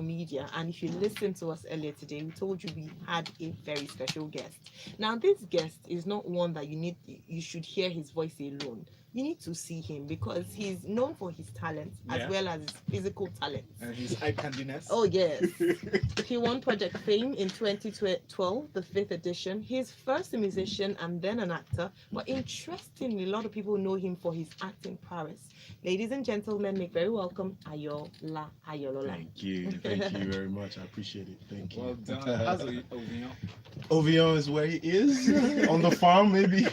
media, and if you listened to us earlier today, we told you we had a very special guest. Now this guest is not one that you should hear his voice alone. You need to see him because he's known for his talents as well as his physical talents and his eye candiness. Oh yes. He won Project Fame in 2012, the fifth edition. He's first a musician and then an actor, but interestingly, a lot of people know him for his acting prowess. Ladies and gentlemen, make very welcome Ayoola. Thank you very much. I appreciate it. Thank you. Well done. How's Ovion? Ovion is where he is on the farm, maybe.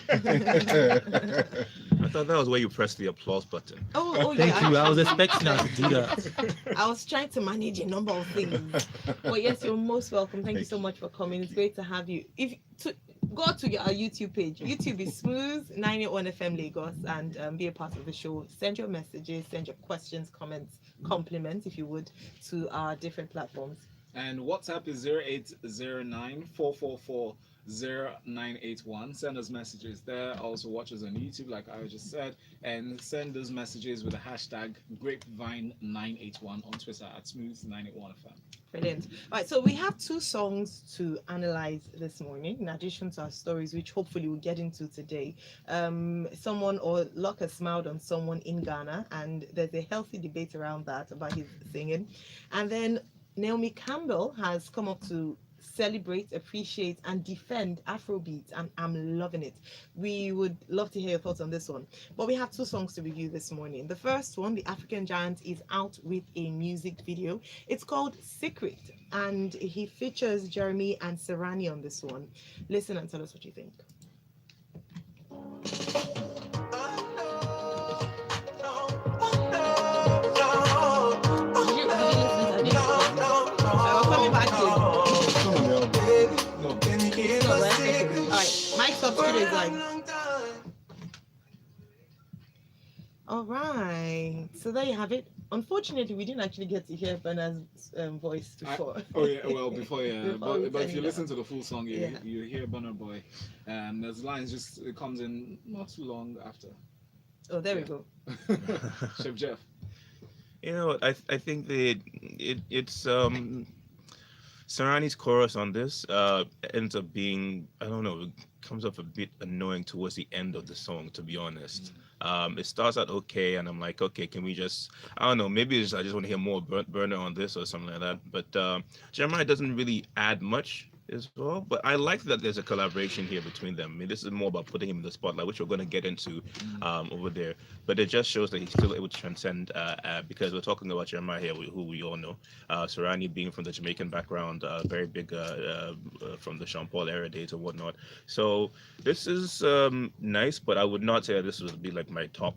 I thought that was where you press the applause button. Oh Thank yeah. you. I was expecting her to do that. I was trying to manage a number of things. But yes, you're most welcome. Thank you so much for coming. It's great to have you. If to go to our YouTube page. YouTube is Smooth 981 FM Lagos, and be a part of the show. Send your messages, send your questions, comments, compliments, if you would, to our different platforms. And WhatsApp is 0809 444 0981. Send us messages there. Also watch us on YouTube, like I just said, and send those messages with the hashtag Grapevine981 on Twitter at Smooth981FM. Brilliant. All right, so we have two songs to analyze this morning, in addition to our stories, which hopefully we'll get into today. Someone or Luck has smiled on someone in Ghana, and there's a healthy debate around that about his singing. And then Naomi Campbell has come up to celebrate, appreciate, and defend Afrobeat, and I'm loving it. We would love to hear your thoughts on this one. But we have two songs to review this morning. The first one, The African Giant, is out with a music video. It's called Secret, and he features Jeremy and Serani on this one. Listen and tell us what you think. All right, so there you have it. Unfortunately, we didn't actually get to hear Bernard's voice before. Before, yeah. But if you listen to the full song, you hear Burna Boy. There's lines it comes in not too long after. Oh, there we go. Chef Jeff. You know, I think that it's Sarani's chorus on this ends up being, I don't know, it comes off a bit annoying towards the end of the song, to be honest. It starts out okay, and I'm like, okay, can we just, I don't know, maybe I just want to hear more Burner on this or something like that. But Jeremiah doesn't really add much as well, but I like that there's a collaboration here between them. I mean, this is more about putting him in the spotlight, which we're going to get into over there. But it just shows that he's still able to transcend, because we're talking about Jeremiah here, who we all know. Sarani being from the Jamaican background, very big from the Sean Paul era days and whatnot. So this is nice, but I would not say that this would be like my top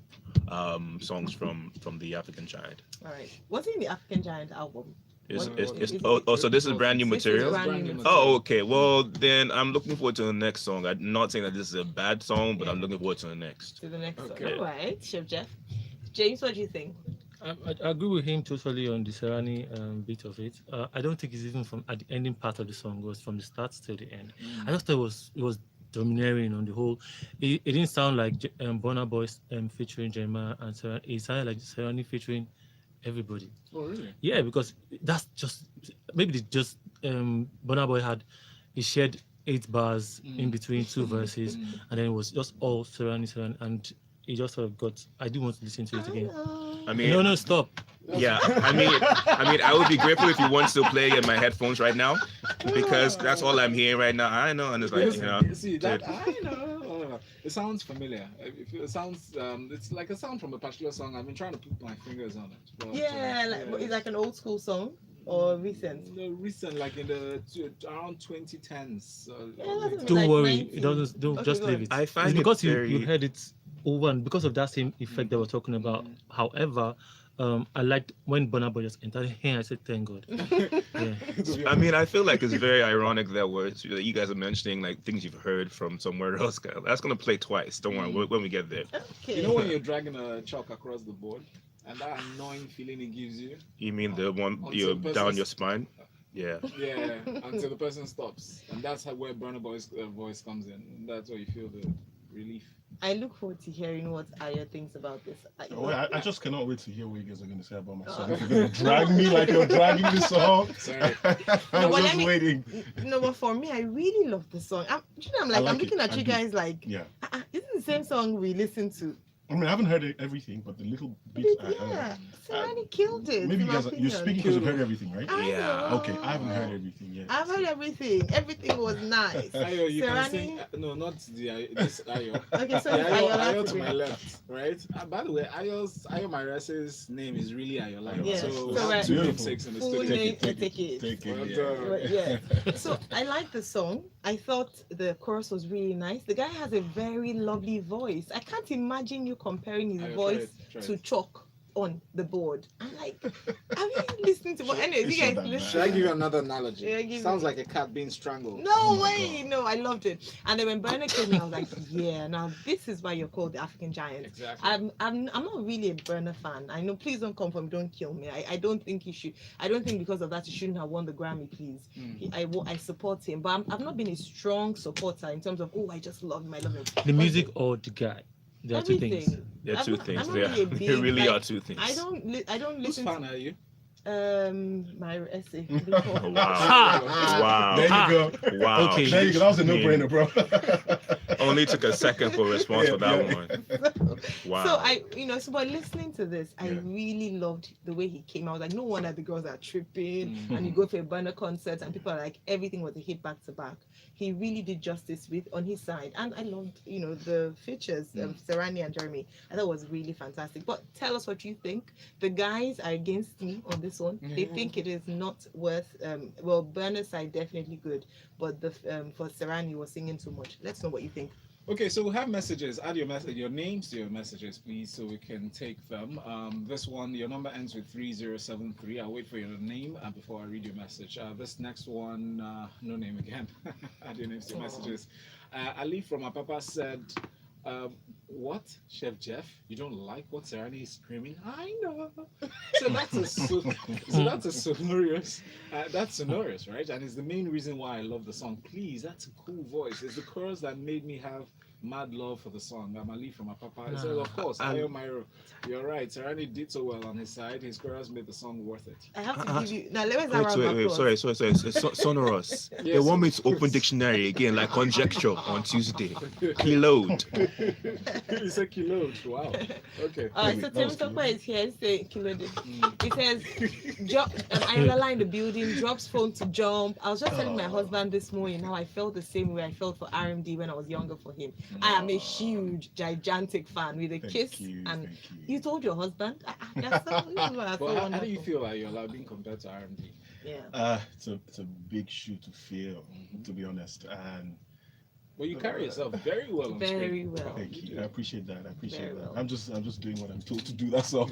songs from the African Giant. All right. What's in the African Giant album? So this is brand new material? Oh, okay. Well, then I'm looking forward to the next song. I'm not saying that this is a bad song, but I'm looking forward to the next. Song. All right, Chef Jeff. James, what do you think? I agree with him totally on the Serani bit of it. I don't think it's even from at the ending part of the song. It was from the start to the end. I just thought it was domineering on the whole. It didn't sound like Burna Boy featuring Jeremiah and Serani. It sounded like Serani featuring everybody. Oh, really? Yeah, because that's just maybe Burna Boy he shared 8 bars in between 2 verses, and then it was just all Serani, and it just sort of got. I do want to listen to it again. I mean, no, stop. Yeah, I mean, I would be grateful if you want to play in my headphones right now, because that's all I'm hearing right now. I know, and it's like, See that? I know. It sounds familiar. It sounds, it's like a sound from a particular song. I've been trying to put my fingers on it. But, It's like an old school song or recent. No, recent, like in the around 2010s. Don't worry, it doesn't. Don't just leave it. I find it's because very... you heard it over, and because of that same effect that we're talking about. However, I liked when Burna Boy just entered here. I said, "Thank God." Yeah. I mean, I feel like it's very ironic that you guys are mentioning like things you've heard from somewhere else. That's gonna play twice. Don't worry, when we get there. Okay. You know when you're dragging a chalk across the board, and that annoying feeling it gives you. You mean the one you're down your spine? Yeah. Yeah, until the person stops, and that's where Burna Boy's voice comes in. And that's where you feel the relief. I look forward to hearing what Ayo thinks about this. Oh, I just cannot wait to hear what you guys are going to say about my song. Oh. If you're going to drag me like you're dragging the song, Sorry. I'm but just waiting. No, but for me, I really love the song. I'm I like I'm looking it. at I you do. guys like, Yeah. This is the same song we listened to. I mean, I haven't heard everything, but the little bits I Yeah, heard. Serani killed it. Maybe in you my guys, you're opinion. speaking because you've heard everything, right? I Yeah. know. Okay, I haven't heard everything yet. I've heard everything. Everything was nice. Ayo, you can Serani. sing. No, not this Ayo. Okay, so The it's Ayo, Ayoola Ayo to today. my left, right? By the way, Ayo Mairo Ese's name is really Ayoola. Yeah. So So, we have right. two Beautiful. namesakes in the Full studio. name. Take Take it. it. Well Yeah. done. Yeah. So I like the song. I thought the chorus was really nice. The guy has a very lovely voice. I can't imagine you comparing his Ayo, voice try it. to chalk on the board. I'm like, are we listening to? But anyways, It's you guys not that bad. Should I give listen. you another analogy? Yeah, give Sounds me. like a cat being strangled. No Oh my way! God. No, I loved it. And then when Bernard came in, I was like, yeah, now this is why you're called the African Giant. Exactly. I'm not really a Burner fan. I know, please don't come for me, don't kill me. I don't think he should. I don't think because of that he shouldn't have won the Grammy, please. I support him, but I've not been a strong supporter in terms of, oh, I just love him, I love him. The music or the guy? There are two things. Everything. There are I'm two not- things. I'm not There, really a there big, really like, are two things. I don't Whose listen fan are you? to Mairo Ese. Wow. There Ah. you go. Wow. Okay. There you go. That was a no-brainer, bro. Only took a second for response for that Yeah. one. Wow. So so by listening to this, I Yeah. really loved the way he came out. Like, no wonder the girls are tripping, Mm-hmm. and you go to a Burner concert, and people are like, everything was a hit back to back. He really did justice with on his side, and I loved, the features of Serani and Jeremy. I thought it was really fantastic. But tell us what you think. The guys are against me on this one. They think it is not worth. Well, Burner's side definitely good, but the for Serani was singing too much. Let's know what you think. Okay, so we have messages. Add your names to your messages, please, so we can take them. This one, your number ends with 3073. I'll wait for your name before I read your message. This next one, no name again. Add your names to your messages. Ali from Apapa said, what, Chef Jeff? You don't like what Serani is screaming? I know. So that's a sonorous. That's sonorous, right? And it's the main reason why I love the song. Please, that's a cool voice. It's the chorus that made me have mad love for the song. I'm Ali from Apapa. It says, of course, Ayo Mairo. You're right. Serani did so well on his side. His chorus made the song worth it. I have to give you now. Let me Wait, sorry. Sonorous. They Yes. want me to open dictionary again, like conjecture on Tuesday. Keload. He said kilo. Wow. Okay. All right, Wait, so that Tim was Tokwa is here. Say Kilode. It says, Ayoola in the building, drops phone to jump. I was just telling my husband this morning how I felt the same way I felt for RMD when I was younger for him. I am a huge, gigantic fan with a kiss. And Thank you told your husband? That's so, But how do you feel like you're allowed being compared to RMD? Yeah. It's a big shoe to fill, to be honest. And Well, you carry yourself very well on screen. Very well. thank you. I appreciate that. I appreciate Very that. well. I'm just doing what I'm told to do. That's all.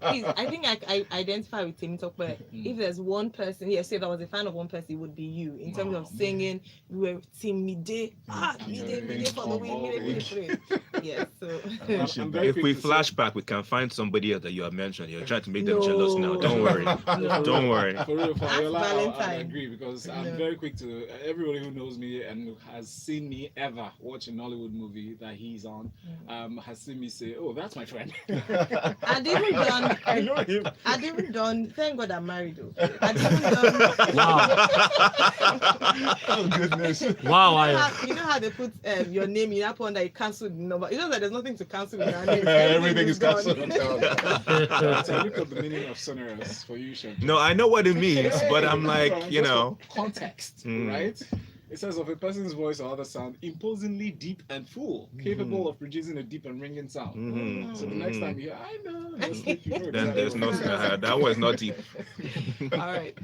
Please, I think I identify with Tim Tokwe. If there's one person, yes, if I was a fan of one person, it would be you. In terms of singing, we were Team Mide. Mide for the win, Mide. Yes, so. appreciate I'm that. very If we quick to say- flashback, we can find somebody else that you have mentioned. You're trying to make them No. jealous now. Don't worry. No. Don't worry. For real, for Ask Ayoola, I Valentine. agree because No. I'm very quick to everybody who knows me and has seen me ever watch a Nollywood movie that he's on, has seen me say, "Oh, that's my friend." I'd even done. I know him. I'd even done. Thank God I'm married though. I'd even done. Wow. Oh goodness. Wow, You know how they put your name in that one that you cancelled the number. You know that there's nothing to cancel in our name. Everything is gone. cancelled. So look up the meaning of sonorous for you, Shem. No, I know what it means, but I'm like, you Just know. for context, Mm. right? It says of a person's voice or other sound, imposingly deep and full, capable of producing a deep and ringing sound. Mhm. So the next time you hear, I know, just think you know Then exactly there's no. what it is. That was not deep. All right.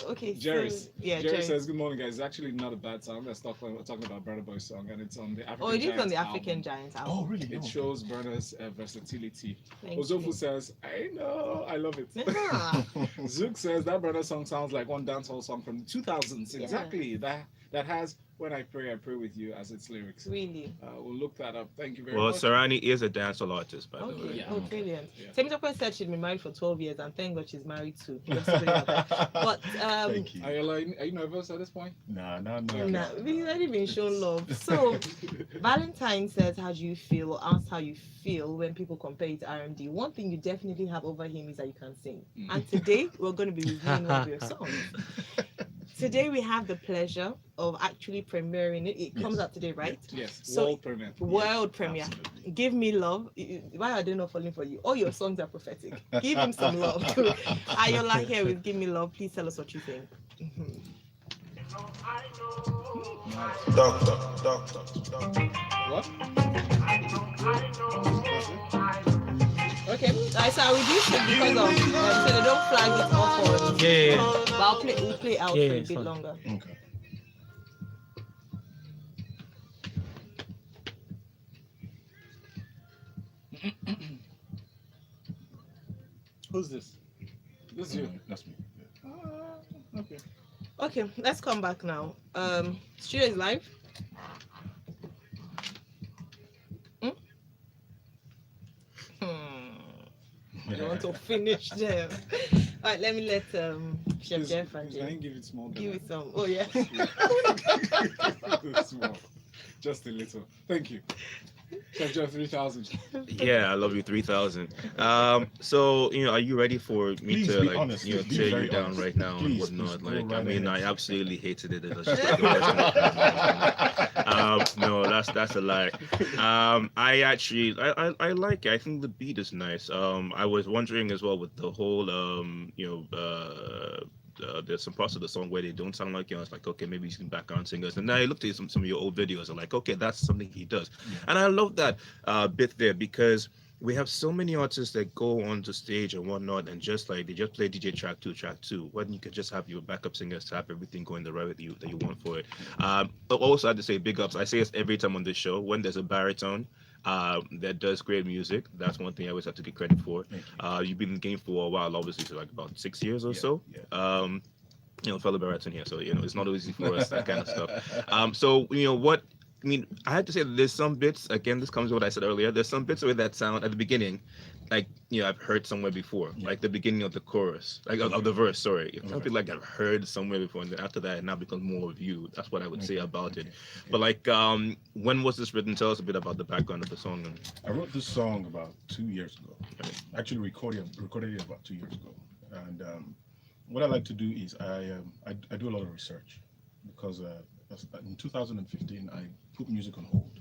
Okay. Jerry, So, yeah, Jerry Jerry. says, "Good morning, guys. It's actually not a bad song. Let's talking about Burna Boy's song, and it's on the African Oh, it is on Giants the African album. Giants album. Oh really? It No. shows Burna's versatility." Thank Ozofu you. says, "I know, I love it." Yeah. Zook says that Burna song sounds like one dancehall song from the 2000s. Yeah. Exactly. That that has "When I Pray with You" as its lyrics. Really? We'll look that up. Thank you very Well, much. Sarani is a dancehall artist, by the Okay. way. Yeah. Oh, brilliant. Yeah. Temitope said she'd been married for 12 years, and thank God she's married too. Just to put it out there. But Thank you. Ayoola, are you nervous at this point? Nah. nah, we've already been shown love. So Valentine says, "How do you feel?" Or asked how you feel when people compare you to RMD. One thing you definitely have over him is that you can sing. And today we're going to be reviewing one of your songs. Today we have the pleasure of actually premiering it. It comes Yes. out today, right? Yes. So- World premiere. World premiere. Absolutely. Give me love. Why are they not falling for you? All your songs are prophetic. Give him some love. Ayoola here with "Give Me Love." Please tell us what you think. Doctor. What? Okay, so I reduced it because of so they don't flag it off on. Yeah. But we'll play out Yeah, for a it's bit fine. longer. Okay. Who's this? This is you. That's me. Yeah. Okay. Okay, let's come back now. Studio is live. You want to finish there? All right, let me let Chef Jeff and Can you Jay give it small? give it some. Oh yeah. Small. Just a little. Thank you. Chef Jeff 3000. Yeah, I love you 3000. So are you ready for me Please to be like honest. Be tear you very down honest. right now and Please, whatnot? go Like, I right mean, ahead. I absolutely hated it. It was just like the worst. No, that's a lie. I actually I like it. I think the beat is nice. I was wondering as well with the whole there's some parts of the song where they don't sound like it's like, okay, maybe he's background singers. And then I looked at some of your old videos and like, okay, that's something he does. Yeah. And I love that bit there because we have so many artists that go onto stage and whatnot and just like they just play DJ track two when you could just have your backup singers to have everything going the right way that you want for it. But also I had to say big ups. I say this every time on this show when there's a baritone that does great music. That's one thing I always have to get credit for. Thank you. You've been in the game for a while, obviously, so like about 6 years or Yeah, so. yeah. Fellow baritone here, so it's not easy for us that kind of stuff. So what I mean, I had to say that there's some bits, again, this comes to what I said earlier, there's some bits with that sound at the beginning, like, I've heard somewhere before, Yeah. like the beginning of the chorus, like of the verse, sorry. It Okay. felt like I've heard somewhere before, and then after that, it now becomes more of you. That's what I would say about it. Okay. But like, when was this written? Tell us a bit about the background of the song. I wrote this song about 2 years ago. Okay. Actually recorded it about 2 years ago. And what I like to do is I do a lot of research because in 2015 I put music on hold,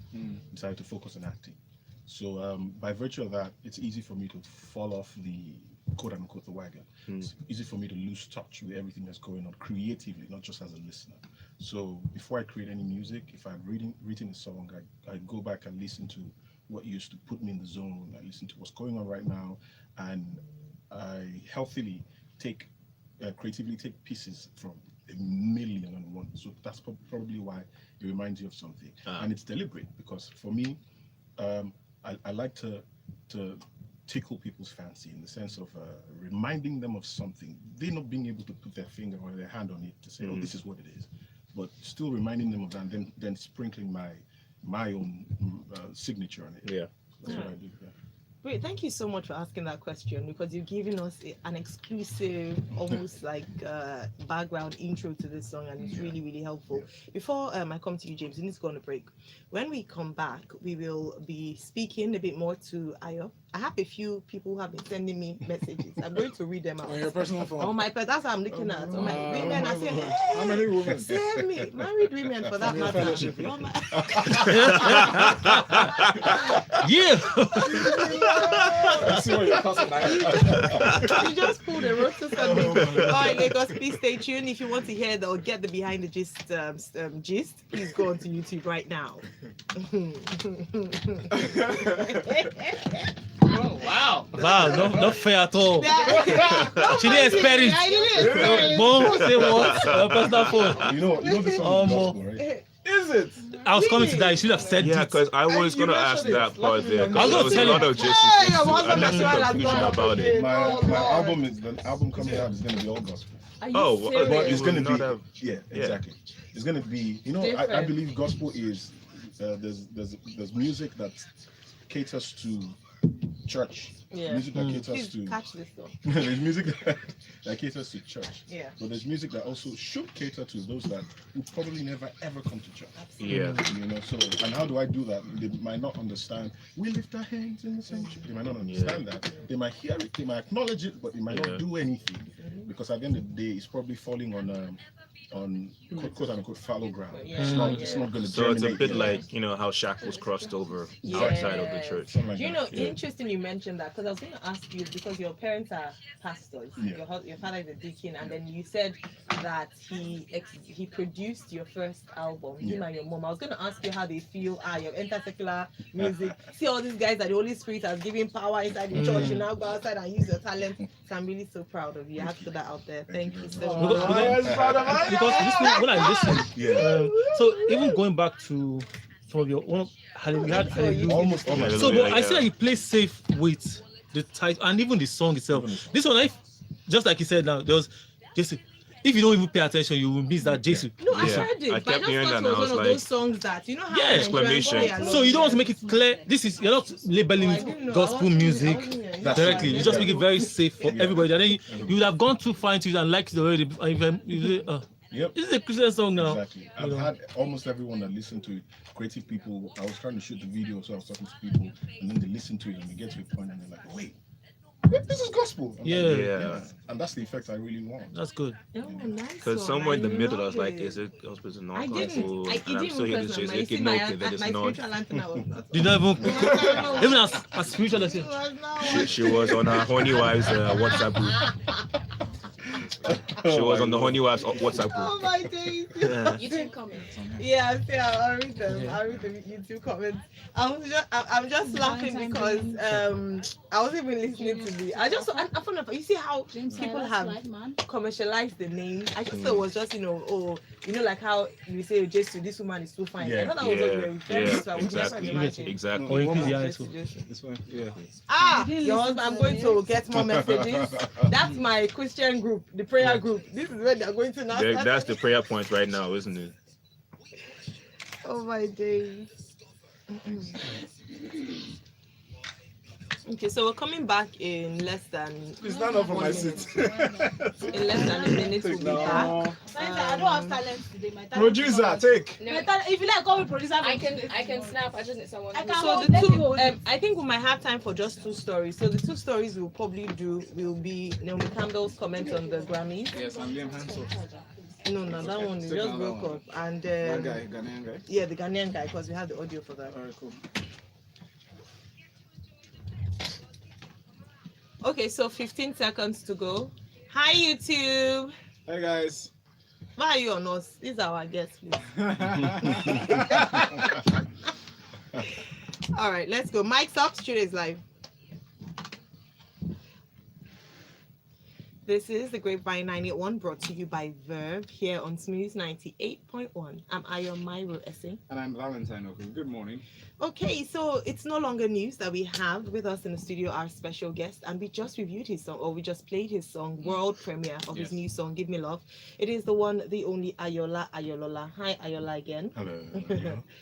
decided to focus on acting. So by virtue of that, it's easy for me to fall off the quote unquote the wagon. It's easy for me to lose touch with everything that's going on creatively, not just as a listener. So before I create any music, if I've written a song, I go back and listen to what used to put me in the zone. I listen to what's going on right now, and I healthily creatively take pieces from a million and one. So that's probably why it reminds you of something, and it's deliberate because for me, I like to tickle people's fancy in the sense of reminding them of something. They not being able to put their finger or their hand on it to say, "Oh, this is what it is," but still reminding them of that, and then sprinkling my own signature on it. Yeah. That's what I do. Yeah. Great, thank you so much for asking that question because you've given us an exclusive, almost like background intro to this song, and it's really, really helpful. Before I come to you, James, we need to go on a break. When we come back, we will be speaking a bit more to Ayo. I have a few people who have been sending me messages. I'm going to read them out. On your personal phone. Oh my, that's what I'm looking at. Oh my, women are saying, How many women? save me, married women for that From your matter. fellowship. Oh my- Yeah. I see what you're cussing at. You just pulled a roster something. All right, Lagos, please stay tuned. If you want to hear or get the behind the gist, please go onto YouTube right now. Oh, wow. Wow, not fair at all. She didn't expect it. I didn't expect it. Mom, say what? Personal phone. You know this song is gospel, right? Is it? I was coming to that. You should have said Yeah, it. because I was You going to mentioned ask it. that part there. I was Because gonna there was a tell lot you. of Hey, Jesse's your husband and there's is some right, confusion I'm about it. My Oh, Lord. the album coming out is gonna be all gospel. Are you Oh, well, serious? But it's You gonna would not be have- yeah, exactly. it's gonna be, I Different. believe gospel is there's music that caters to church, Yeah. music that Please caters to catch this though. there's music that caters to church, Yeah. but there's music that also should cater to those that would probably never ever come to church. Yeah. So, and how do I do that? They might not understand. We lift our hands in the sanctuary. They might not understand that. They might hear it, they might acknowledge it, but they might not do anything, because at the end of the day, it's probably falling on quote unquote fallow ground. It's not going to. So it's a bit like how shackles crossed over outside of the church. Something like You that. know, interesting you mentioned that, because I was going to ask you, because your parents are pastors, Yeah. your father is a deacon, and then you said that he produced your first album, him and your mom. I was going to ask you how they feel. You have entered secular music. See all these guys that the Holy Spirit has given power inside the church. You now go outside and use your talent. So I'm really so proud of you. I have to put that out there. Thank you so much. Because this thing, when I listen, Yeah. so even going back to some of your own, we had Almost. so but I see that you play safe with the title and even the song itself. This one, just like you said now, there was just if you don't even pay attention, you will miss that Jesus. No, I Yeah. heard it, I but I kept just hearing thought that it and I was was one of like- those songs that, you know how Yeah. Exclamation. So you don't want to make it clear. You're not labeling gospel music directly. You just make it very safe for everybody. And then you would have gone too far into it and liked it already. Yep. This is a Christian song now. Exactly. I've had almost everyone that listened to it, creative people. I was trying to shoot the video, so I was talking to people, and then they listen to it and they get to a point and they're like, wait, this is gospel. I'm like, Yeah. Yeah. And that's the effect I really want. That's good. Because somewhere in the middle, I was like, is it gospel to I non-gospel? didn't. And I'm still here to say, okay, no, okay, then it's my not. spiritual anthem was not. Did not even as spiritual as It it. was not. She was on her Honey Wives WhatsApp group. She was on the Honey Wives WhatsApp Oh group. my days. YouTube comments. Yeah, I'll read them. I'll read the YouTube comments. I'm just laughing because I wasn't even listening to the. I found out. You see how people have commercialized the name. I just thought it was just like how you say Jesus, this woman is too fine. I thought that was what you were referring to. So I would never imagine. Exactly. Or increase the eyes. This one, yeah. Your husband, I'm going to get more messages. That's my Christian group, the prayer group. This is where they're going to now. That's the prayer point right now, isn't it? Oh my days. Okay, so we're coming back in less than. Please stand up from my seat. In less than a minute, we'll be back. I don't have talent today. My talent Producer, take. My talent, if you like, call me producer. I can snap. I just need someone. I to- can So hold, the let me two, hold it. I think we might have time for just two stories. So the two stories we'll probably do will be Naomi Campbell's comment on the Grammys. Yes, I'm Liam Hansel. No, that one is Take just another broke one. up. And That guy, Ghanaian guy. yeah, the Ghanaian guy, because we have the audio for that. Alright, cool. Okay, so 15 seconds to go. Hi YouTube. Hey guys. Why are you on us? This is our guest, please. All right, let's go. Mike's up. Studio is live. This is the Grapevine 981 brought to you by Verve here on Smooth 98.1. I'm Ayo Mairo Ese. And I'm Valentine Ohu. Good morning. Okay, so it's no longer news that we have with us in the studio our special guest, and we just reviewed his song, or we just played his song, world premiere of his new song, Give Me Love. It is the one, the only Ayoola Ayolola. Hi, Ayoola again. Hello.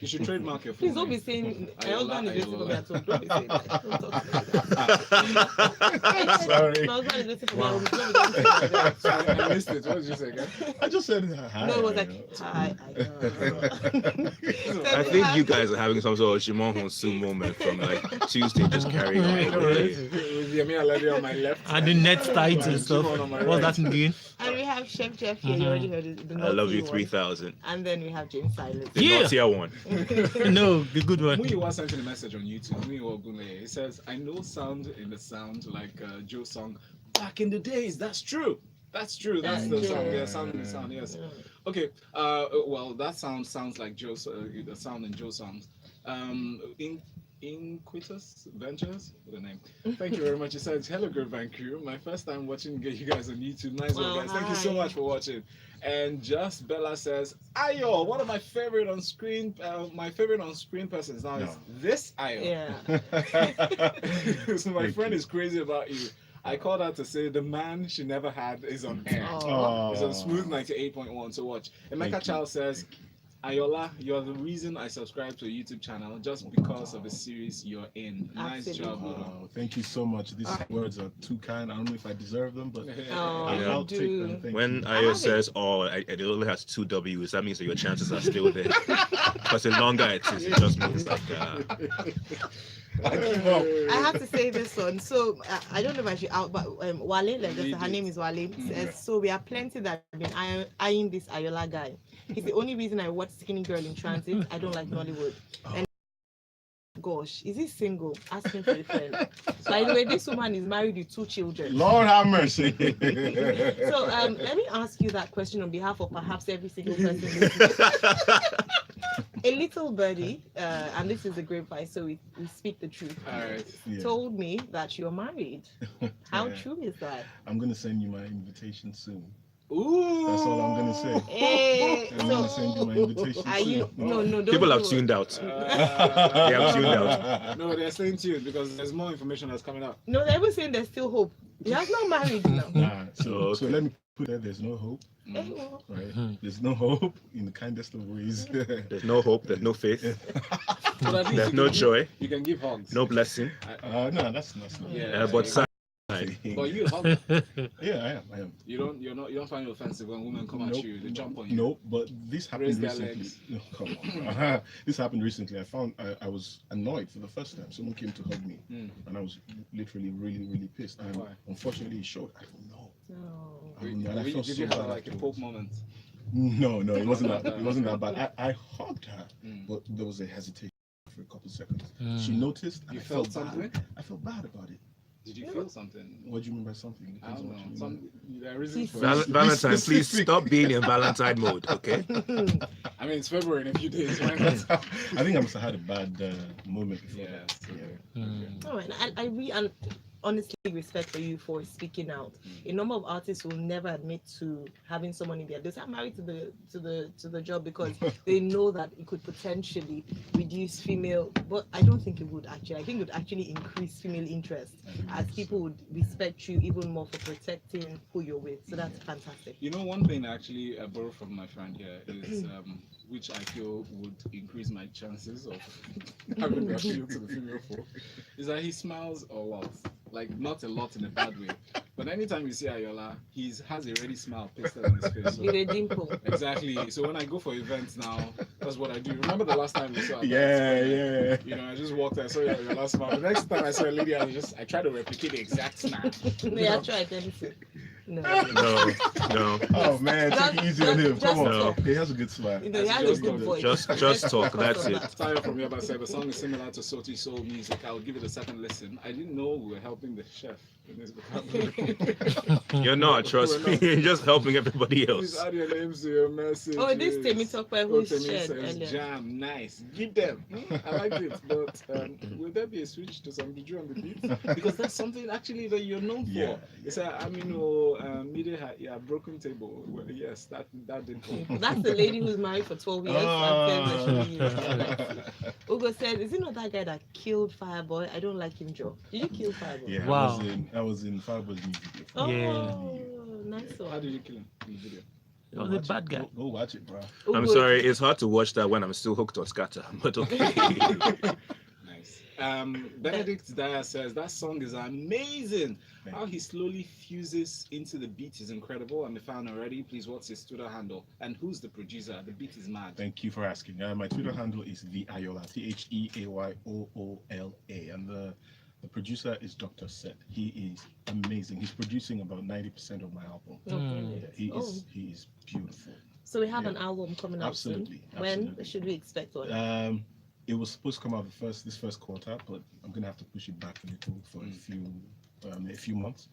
You should trademark your phone Please don't be name. saying, my Ayoola, husband is listening for me Ayoola. at home. Don't be saying that. Don't talk to me like that. Sorry. My husband is listening for me at home. Don't be saying that. I missed it. What did you say again? I just said hi. No, it was like, hi, Ayoola. I think you guys are having some sort of Shimon Honsu moment from like Tuesday, just carrying on. With Yemi Alade on my left. And the net tight and stuff. Shimon on my What's right. that again? And we have Chef Jeff here. You already heard it. The I love you naughty one. 3000. And then we have James Silas. The Yeah. naughtier one. No, the good one. Muyiwa sent in a message on YouTube. Muyiwa Ogunleye. He says, I know sound in the sound like Joe's song back in the days. That's true. That's true. That's the song. Yeah, sound in the sound. Yes. Okay. Well, that sounds like Joe's. The sound in Joe's songs. Inquitus Ventures, what a name. Thank you very much. He says, hello Grapevine crew. My first time watching you guys on YouTube. Nice one, Well, guys. Thank you so hi. much for watching. And Just Bella says, Ayo, one of my favorite on screen persons now is No. this Ayo. Yeah. So my friend is crazy about you. I called her to say the man she never had is on air. Oh. It's on Smooth 98.1. So watch. Emeka Thank you. Child says, Ayoola, you're the reason I subscribed to a YouTube channel just because of the series you're in. Nice Absolutely. job. Wow, thank you so much. These words are too kind. I don't know if I deserve them, but Oh, Yeah. I'll you take do. them. Thank When you. Ayo have says, "Oh, it only has 2 W's," that means that your chances are still there. Because the longer it is, it just means like. I give up. I have to say this one. So I don't know if I should out, but Wale, like Read her it. name is Wale. Says, so we are plenty that have been eyeing this Ayoola guy. He's the only reason I watch Skinny Girl in Transit. I don't like Nollywood. And gosh, is he single? Asking for a friend. By the way, this woman is married with 2 children. Lord have mercy. So let me ask you that question on behalf of perhaps every single person listening. A little birdie, and this is the grapevine, so we speak the truth. All right. Yeah. Told me that you're married. How Yeah. true is that? I'm gonna send you my invitation soon. Ooh. That's all I'm gonna say. Hey, I'm gonna send you my invitation are you? soon. No, don't People have do it. tuned out. They have tuned out. No, they're staying tuned because there's more information that's coming out. No, they're even saying there's still hope. He has not married now. So Okay. let me put it. There's no hope. Hey, well, Right? There's no hope in the kindest of ways. There's no hope. There's no faith. But at least There's you no can give- joy. You can give hugs. No blessing. No, that's not. Yeah. But side. But you hug. Yeah, I am. You don't find it offensive when women come at Nope. you, they jump on you. Nope, but this Raise happened their recently. legs. No, come on. This happened recently. I was annoyed for the first time. Someone came to hug me, Mm. and I was literally really pissed. And Why? unfortunately, it showed. I don't know. no. I don't know. And I Did felt you so have bad like a afterwards. Pope moment? No, it wasn't that. It wasn't that bad. I hugged her, Mm. but there was a hesitation for a couple seconds. Mm. She noticed, and You I felt felt something? bad. I felt bad about it. Did you feel something? What do you mean by something? I don't know. Depends on what you Some mean. there are reasons for Val- it. Valentine, please specific. stop being in Valentine mode, okay? I mean, it's February in a few days. Why I not? think I must have had a bad moment before. Yeah. that. so- Mm. Oh, and I honestly respect for you for speaking out. A number of artists will never admit to having someone in there. They are married to the job because they know that it could potentially reduce female. But I don't think it would actually. I think it would actually increase female interest as people would respect you even more for protecting who you're with. So that's fantastic. You know, one thing actually I borrowed from my friend here is, which I feel would increase my chances of having the appeal to the female folk, is that he smiles a lot. Like, not a lot in a bad way. But anytime you see Ayoola, he has a ready smile pasted on his face. So- With a dimple. exactly. So when I go for events now, that's what I do. Remember the last time we saw? Yeah. You know, I just walked. I saw Ayoola smile. The next time I saw a lady, I tried to replicate the exact smile. Yeah, I tried anything. No. No. Oh man, take it easy on him. Come on. No. He has a good smile. You know, he has a Just good go. voice. Just talk. That's it. Tayo from Yoba said the song is similar to Soti Soul music. I'll give it a second listen. I didn't know we were helping the chef in this vocabulary. You're not, trust me. You're just helping everybody Please else. add your names to your message. Oh, this Temitope who Temi shared says earlier. jam, nice. Give them. I like it. But will there be a switch to some juju on the beat? Because that's something actually that you're known for. Yeah. It's a yeah, broken table. Well, yes, that did come. That's the lady who's married for 12 years. Ugo said, is it not that guy that killed Fireboy? I don't like him, Joe. Did you kill Fireboy? Yeah, Wow. I was in Fireboy's music video. Oh, Yeah. nice How one. did you kill him in the video? He was a bad guy. Go watch it, bro. I'm Ugo- sorry, it's hard to watch that when I'm still hooked on scatter, but okay. Nice. Benedict Dyer says that song is amazing. How he slowly fuses into the beat is incredible. I'm a fan already. Please, what's his Twitter handle? And who's the producer? The beat is mad. Thank you for asking. My Twitter handle is the Ayoola, TheAyoola, and the producer is Dr. Seth. He is amazing. He's producing about 90% of my album. Oh, brilliant. He Oh. is beautiful. So we have an album coming out Absolutely, soon. When absolutely. should we expect one? It was supposed to come out this first quarter, but I'm gonna have to push it back a little for a few months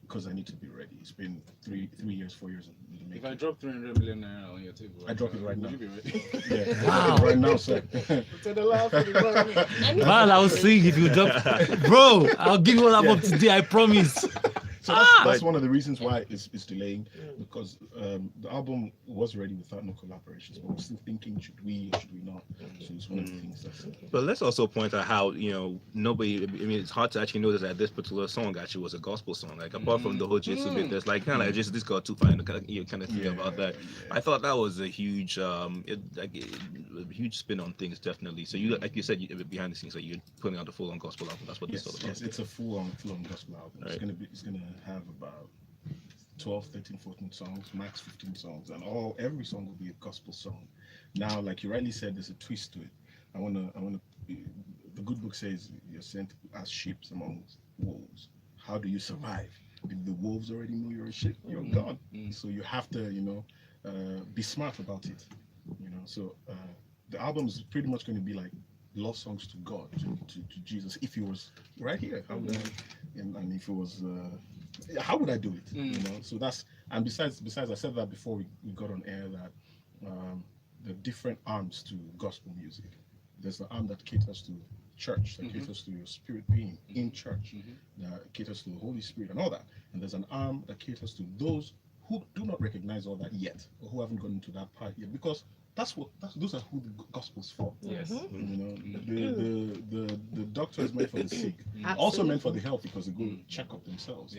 because I need to be ready. It's been 3 years, 4 years. In the If I making. drop 300 million naira on your table, I drop it right would now. you be ready? Yeah, Wow. right now, sir. To the left, to the right. Any- Man, I was saying if you drop, bro, I'll give you all that up today. I promise. So that's one of the reasons why it's delaying, because the album was ready without no collaborations, but we're still thinking, should we or should we not? So it's one of the things that's. But let's also point out how, nobody, I mean, it's hard to actually notice that this particular song actually was a gospel song. Like, apart from the whole Jesu bit, there's like kind of like just this got too far, kind of thing about that. Yeah. I thought that was a huge, a huge spin on things, definitely. So you, like you said, behind the scenes, like you're putting out a full-on gospel album. That's what this is all about. Yes, it's a full-on gospel album. Right. It's gonna have about 12, 13, 14 songs, max 15 songs, and every song will be a gospel song. Now, like you rightly said, there's a twist to it. I wanna. The good book says you're sent as sheep among wolves. How do you survive? Did the wolves already know you're a sheep? You're gone. So you have to, be smart about it. So the album is pretty much going to be like love songs to God, to Jesus. If he was right here, how would I? And if it was, how would I do it? So that's, and besides, I said that before we got on air, that the different arms to gospel music. There's the arm that caters to church, that caters to your spirit being in church, that caters to the Holy Spirit and all that. And there's an arm that caters to those who do not recognize all that yet, or who haven't gotten into that part yet, because those are who the gospel's for. Yes. The doctor is meant for the sick, also meant for the healthy, because they go check up themselves.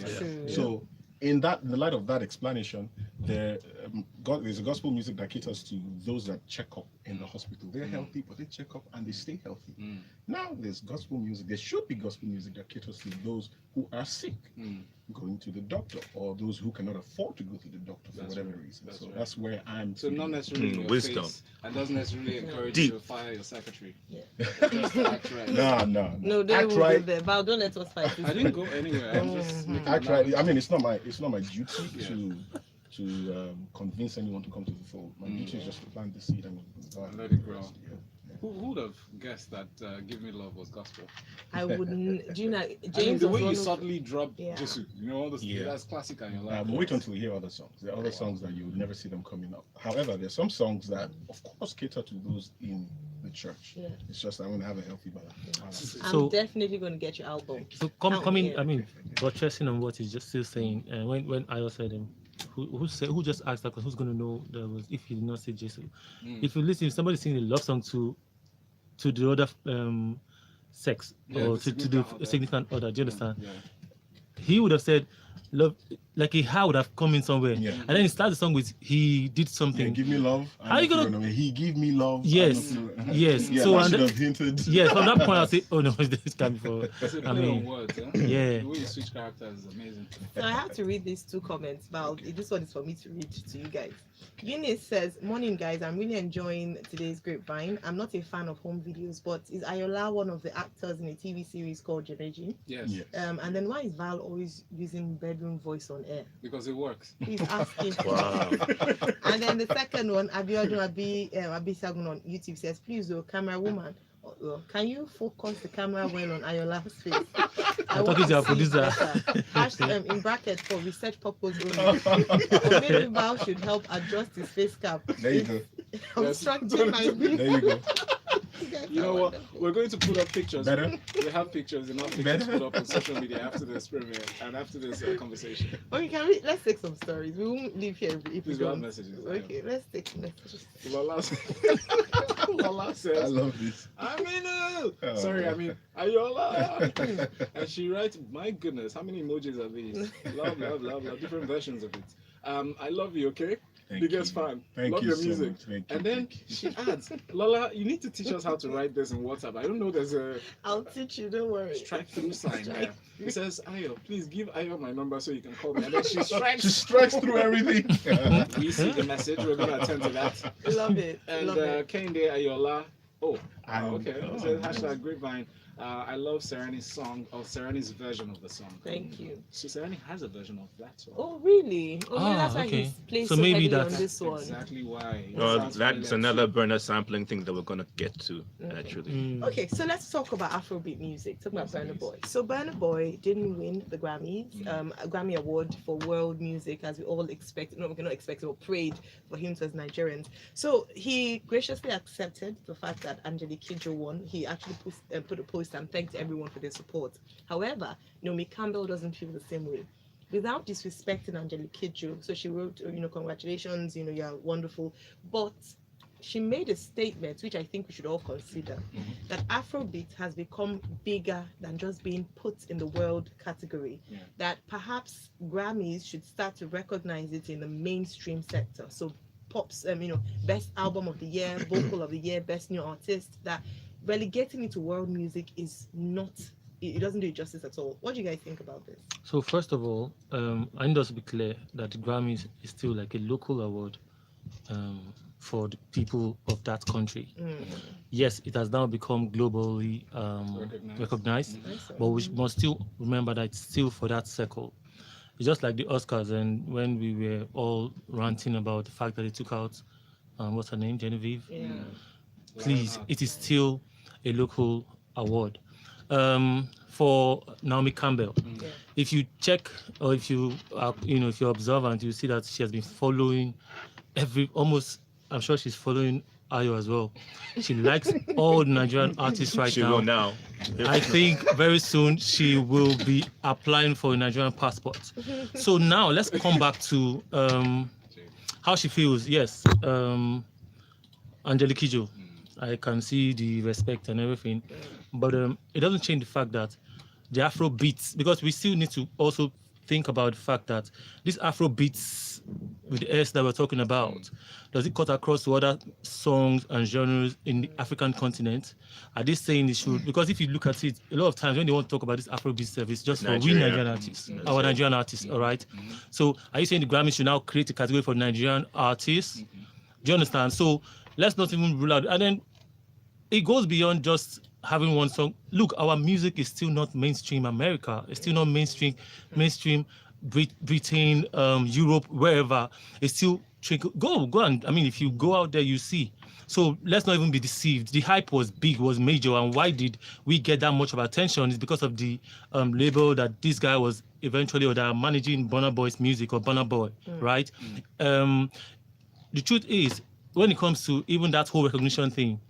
So in the light of that explanation, there's a gospel music that caters to those that check up in the hospital. They're healthy, but they check up and they stay healthy. Now there's gospel music. There should be gospel music that caters to those who are sick, going to the doctor, or those who cannot afford to go to the doctor for whatever reason. That's where I'm. So not necessarily your wisdom. face, and doesn't necessarily encourage Deep. you to fire your secretary. Yeah. Just act right. No, they Act will right. be there. But don't let us fight. I didn't go anywhere. I'm just making I an tried. I analogy. mean, it's not my duty to convince anyone to come to the fold. My duty is just to plant the seed and Let it grow. Yeah. Who would have guessed that "Give Me Love" was gospel? I wouldn't. Do you know? I mean, James the was way one you of- suddenly dropped Yeah. Jesus, all this, Yeah. that's classic in your life. Wait until you hear other songs. There are other songs that you would never see them coming up. However, there are some songs that, of course, cater to those in the church. Yeah. It's just I want to have a healthy balance. I'm So- definitely going to get your album. So Count coming, me in. I mean, buttressing on what he's just still saying, when Ayo said him, who just asked that? Because who's going to know that was if he did not say Jason? If you listen, if somebody singing a love song to the other sex, Yeah, or the to the significant other. significant other, do you understand? Yeah. He would have said love, like a how would have come in somewhere, Yeah. and then he starts the song with he did Yeah, something. give me love. How you gonna- He give me love. Yes, yes. Yeah, So I and should then- have hinted. Yes, from that point I'll say, oh no, this can't be for. It's a I play on mean, words, huh? yeah. The way you switch characters is amazing. So I have to read these two comments. But this one is for me to read to you guys. Eunice says, "Morning, guys. I'm really enjoying today's Grapevine. I'm not a fan of home videos, but is Ayoola one of the actors in a TV series called Jeneji? Yes, Yes. And then why is Val always using bedroom voice on air? because it works. He's asking." Wow. And then the second one, Abiodun Abi Sagun on YouTube says, "Please, camera woman, can you focus the camera well on Ayola's face? I'm want talking to our see it producer. better. Hashtag, in brackets for research purpose only. Or maybe Val should help adjust his face cap. There you go. Obstructing my view." There you go. You know what? We're going to put up pictures. Better? We have pictures, enough pictures Better? to put up on social media after this premiere and after this conversation. Okay, let's take some stories. We won't leave here if we Please, we have don't. messages. Okay, let's take messages. Lola, Lola I says, love this. Aminu! Oh, Sorry, man. I mean, Ayoola! And she writes, my goodness, how many emojis are these? Love, love, love, love, different versions of it. I love you, okay? Thank Biggest you. fan. Thank love you your so music. much. Thank you. And then she adds, Lola, you need to teach us how to write this in WhatsApp. I don't know, there's a I'll teach you, don't worry. strike through sign there. Strike. It says, Ayo, please give Ayo my number so you can call me. And then she She strikes. strikes through everything. We see the message. We're going to attend to that. Love it. And Love it. Kende Ayoola. Oh, And- okay. It says hashtag Grapevine. I love Sereni's song, or Sereni's version of the song. Thank you. So Sereni has a version of that song. Oh, really? Oh, maybe that's why okay. he's placed So so maybe heavily on that's this one. Exactly why. It Well, sounds that's brilliant. another burner sampling thing that we're gonna get to Okay. actually. Mm. Okay, so let's talk about Afrobeat music. Talk about Burna Boy. So Burna Boy didn't win the Grammys, a Grammy Award for world music, as we all expected. No, we cannot expect or prayed for him as Nigerians. So he graciously accepted the fact that Angelique Kidjo won. He actually put a post and thanked everyone for their support. However, Naomi Campbell doesn't feel the same way. without disrespecting Angelique Kidjo. So she wrote, congratulations, you're wonderful. But she made a statement, which I think we should all consider, that Afrobeat has become bigger than just being put in the world category. Yeah. That perhaps Grammys should start to recognize it in the mainstream sector. So pops, best album of the year, vocal of the year, best new artist. That relegating it to world music is not. It doesn't do it justice at all. What do you guys think about this? So first of all, I need us to be clear that the Grammys is still like a local award for the people of that country. Yes, it has now become globally recognized, but we must still remember that it's still for that circle. It's just like the Oscars, and when we were all ranting about the fact that they took out, what's her name, Genevieve? Yeah. Please, it is still a local award. For Naomi Campbell, Yeah. if you check or if you if you're observant, you see that she has been following I'm sure she's following Ayo as well. She likes all Nigerian artists right She now. will now. I think very soon she will be applying for a Nigerian passport. So now let's come back to how she feels. Yes, Angelique Kidjo. I can see the respect and everything, but it doesn't change the fact that the Afro beats, because we still need to also think about the fact that these Afro beats with the S that we're talking about, does it cut across to other songs and genres in the African continent? Are they saying it should? Because if you look at it, a lot of times when they want to talk about this Afro beat stuff, it's just for we Nigeria. Nigerian artists, our Nigerian artists, all right? So are you saying the Grammy should now create a category for Nigerian artists? Do you understand? So let's not even rule out. And then it goes beyond just having one song. Look, our music is still not mainstream America. It's still not mainstream Britain, Europe, wherever. It's still go and I mean, if you go out there, you see. So let's not even be deceived. The hype was big, was major, and why did we get that much of attention? It's because of the label that this guy was eventually, or that managing Burna Boy's music, or Burna Boy, right? The truth is, when it comes to even that whole recognition thing,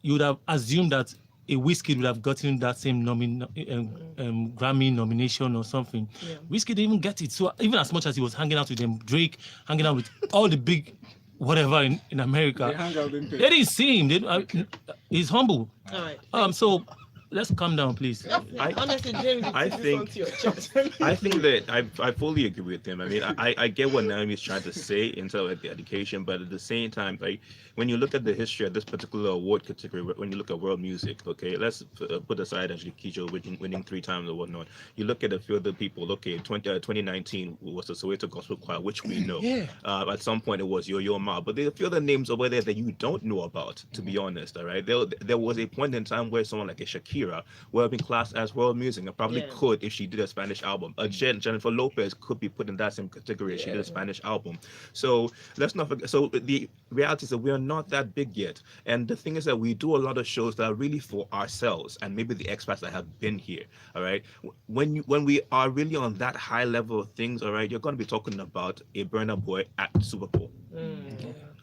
you would have assumed that a Wizkid would have gotten that same Grammy nomination or something. Yeah. Wizkid didn't even get it. So even as much as he was hanging out with them, Drake, hanging out with all the big whatever in America, They hang out in they didn't see him. He's humble. All right. So let's calm down, please. Honestly, James, I think that I fully agree with him. I mean, I get what Naomi is trying to say in terms of the education, but at the same time, like when you look at the history of this particular award category, when you look at world music, okay, let's put aside Angelique Kidjo winning 3 times or whatnot. You look at a few other people. Okay, 2019 was the Soweto Gospel Choir, which we know. Yeah. At some point it was Yo Ma, but there are a few other names over there that you don't know about, to be honest. All right, there was a point in time where someone like a Shakira would have been classed as world music, and probably could if she did a Spanish album. Jennifer Lopez could be put in that same category if she did a Spanish album. So let's not forget. So the reality is that we are not that big yet, and the thing is that we do a lot of shows that are really for ourselves and maybe the expats that have been here. All right, when we are really on that high level of things, all right, you're going to be talking about a Burna Boy at Super Bowl.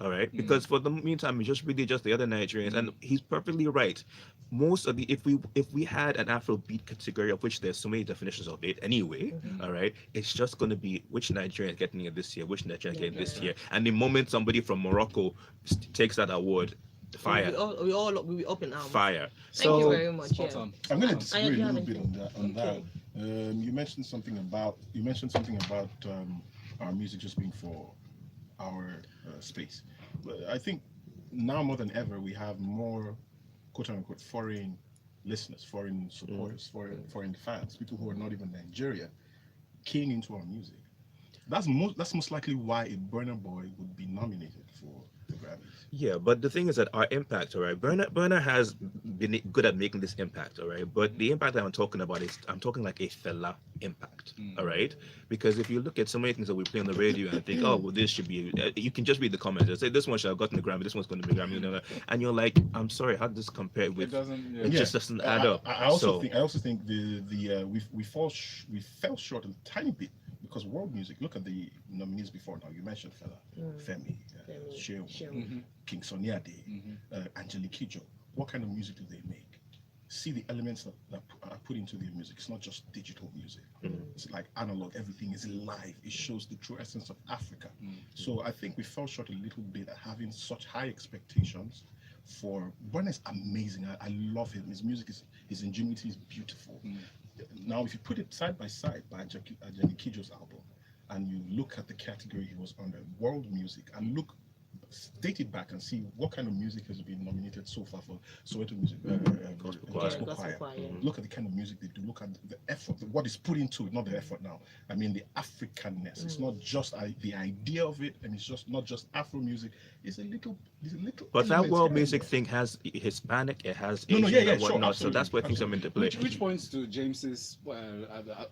All right, because for the meantime, it's just the other Nigerians, and he's perfectly right. Most of the if we had an Afrobeat category, of which there's so many definitions of it anyway, all right, it's just going to be which Nigerian is getting it this year, which Nigerian is getting this year, and the moment somebody from Morocco takes that award, fire, we all be up in arms. fire. Thank you very much. Spot Yeah. on. I'm going to Ayo, disagree do a you have little bit on that. Okay. You mentioned something about our music just being for our space. But I think now more than ever we have more quote unquote foreign listeners, foreign supporters, foreign fans, people who are not even Nigeria, keying into our music. That's most likely why a Burna Boy would be nominated for the Grammys. Yeah, but the thing is that our impact, all right, Burna has been good at making this impact, all right, but the impact that I'm talking about is, I'm talking like a fella impact, all right, because if you look at so many things that we play on the radio and think, oh, well, this should be, you can just read the comments and say, this one should have gotten the Grammy, this one's going to be Grammy, and you're like, I'm sorry, how does this compare with, It doesn't. it just doesn't add up. I also think we fell short a tiny bit because world music. Look at the nominees before now. You mentioned Fela, Femi, Shehu, King Sunny Ade, Angelique Kidjo. What kind of music do they make? See the elements that are put into their music. It's not just digital music. It's like analog. Everything is live. It shows the true essence of Africa. So I think we fell short a little bit at having such high expectations for Burna. Is amazing. I love him. His music his ingenuity is beautiful. Now, if you put it side by side by Ajani Kijo's album, and you look at the category he was under, world music, and date it back and see what kind of music has been nominated so far for Soweto Music Gospel Choir. Look at the kind of music they do. Look at the effort, what is put into it. Not the effort now. I mean the Africanness. It's not just the idea of it, and it's just not just Afro music. It's a little. But that world music thing has Hispanic, it has Asian and whatnot. So that's where things come into play. Which points to James's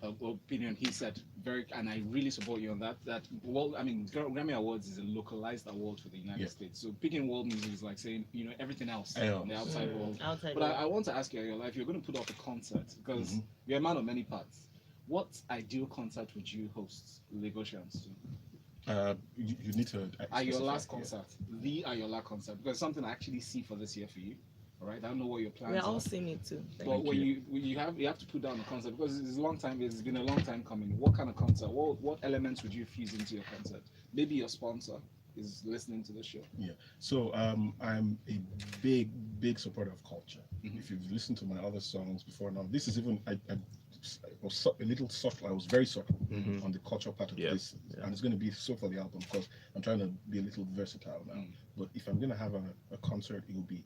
opinion. He said and I really support you on that. That Grammy Awards is a localized award for the United States. So picking world music is like saying everything else in the outside world. But I want to ask you, Ayoola, if you're going to put up a concert, because you're a man of many parts, what ideal concert would you host Lagosians to? You need to. Ayoola's concert, the Ayoola concert, because something I actually see for this year for you. All right, I don't know what your plans We're are. all seeing it too. But when you have to put down a concert, because it's a long time. It's been a long time coming. What kind of concert? What elements would you fuse into your concert? Maybe your sponsor is listening to the show. Yeah. So I'm a big supporter of culture. If you've listened to my other songs before now, this is even I was a little subtle. I was very subtle on the cultural part of this, and it's going to be so for the album because I'm trying to be a little versatile now. But if I'm going to have a concert, it will be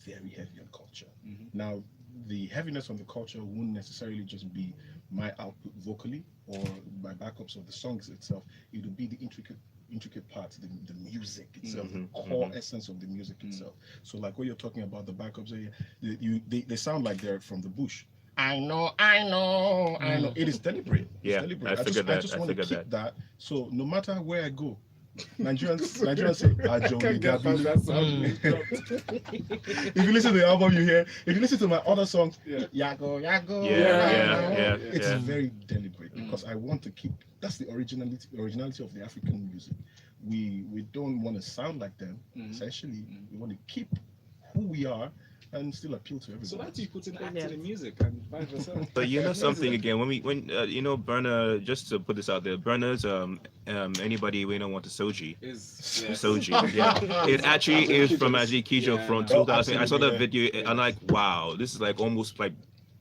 very heavy on culture. Now, the heaviness on the culture won't necessarily just be my output vocally or my backups of the songs itself. It will be the intricate parts, the music itself, the core essence of the music itself. So like what you're talking about, the backups, they sound like they're from the bush. I know. It is deliberate. Yeah, it's deliberate. I just want to keep that. So no matter where I go, Nigerians say, if you listen to the album, you hear. If you listen to my other songs, Yago. It's very deliberate because I want to keep. That's the originality of the African music. We don't want to sound like them. Essentially, we want to keep who we are and still appeal to everyone. So that's you putting acting in music and vice versa. But you know something again, when Burna, just to put this out there, Burna's anybody we don't want to Soji. Soji, yeah. It actually is from Ajay Kijo from 2000. I saw that video and I'm like, wow, this is like almost like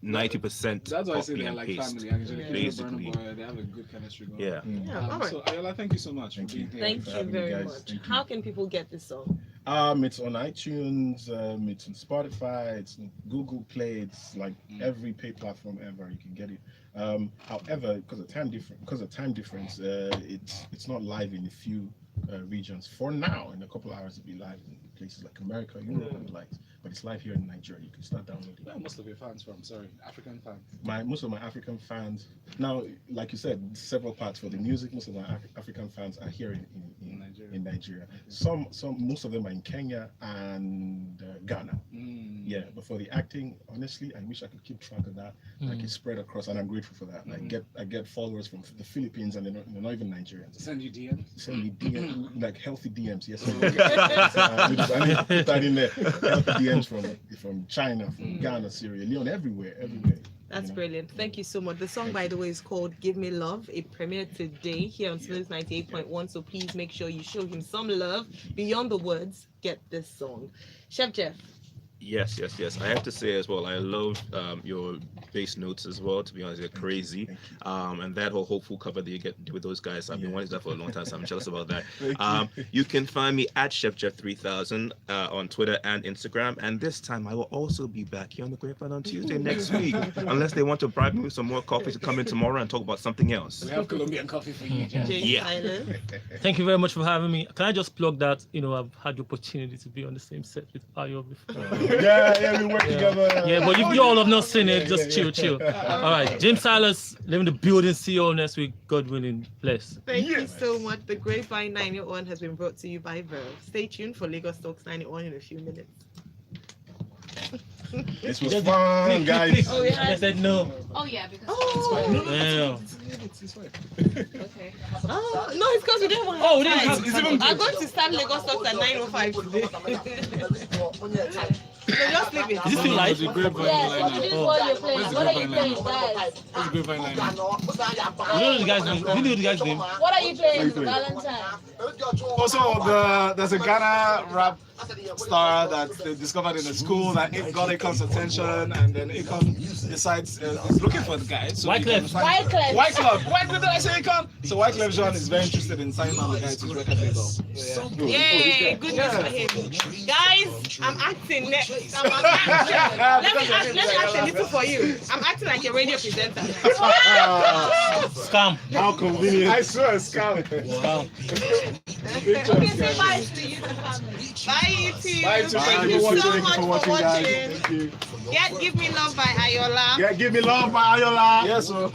90%. That's why I say they're like paste, family. Actually, basically. They have a good chemistry going. Yeah. All right. So Ayoola, thank you so much for being here. Thank you very much. How can people get this song? It's on iTunes, it's on Spotify, it's on Google Play, it's like every paid platform ever you can get it. However, because of time difference, it's not live in a few regions. For now, in a couple of hours, it'll be live in places like America, Europe, and the likes. But it's live here in Nigeria. You can start downloading. Where are most of your fans from? Sorry, African fans. Most of my African fans. Now, like you said, several parts for the music. Most of my African fans are here in Nigeria. Most of them are in Kenya and Ghana. Yeah, but for the acting, honestly, I wish I could keep track of that. I can spread across, and I'm grateful for that. I get followers from the Philippines, and they're not even Nigerians. Send you DMs. Send me DMs, like healthy DMs. Yes, I need to put that in there. Healthy DMs from China, from Ghana, Sierra Leone, everywhere. That's brilliant. Thank you so much. The song, by the way, is called Give Me Love. It premiered today here on Smooth 98.1. So please make sure you show him some love beyond the words. Get this song. Chef Jeff. Yes. I have to say as well, I love your bass notes as well. To be honest, they're crazy. And that whole hopeful cover that you get with those guys, I've been wanting that for a long time, so I'm jealous about that. You can find me at ChefJeff3000 on Twitter and Instagram. And this time, I will also be back here on the Grapevine on Tuesday next week, unless they want to bribe me with some more coffee to come in tomorrow and talk about something else. We have Colombian coffee for you, Jeff. Yeah. Thank you very much for having me. Can I just plug that? I've had the opportunity to be on the same set with Ayo before. Yeah, we work together. Yeah, but if you all have not seen it, just chill. All right, James Silas, live in the building. See you all next week. God willing, bless. Thank you so much. The Grapevine 91 has been brought to you by Verve. Stay tuned for Lagos Talks 91 in a few minutes. This was fun, guys. Oh, yeah. I said no. Oh yeah, because It's fine. okay. Oh, no, it's because we didn't want to. Oh, we didn't have. I'm going to start Lagos Talks at 9:05 today. So just leave it. Is it still live? The Grapevine Yes, what lineup. is what you're playing? Where's the What are you Grapevine playing, lineup? guys? What's the Grapevine lineup? You know the guy's name? Do you know the guy's name? What are you playing, Valentine? Also, there's a Ghana rap star that they discovered in a school that it got Akon's attention, and then Akon decides is looking for the guy. So Wyclef. Wyclef, did I say Akon? So Wyclef Jean is very interested in signing on the guy to his record label. So, yeah. Yay, good news for him. Guys, I'm acting next. Let me act a little for you. I'm acting like a radio presenter. Scam. How convenient. I swear, it's scam. Scam. Okay, say bye to you, family. Bye, YouTube. Bye, YouTube. Thank you so much for watching. Thank you. Yeah, Give Me Love by Ayoola. Yeah, give me love by Ayoola. Yes, sir.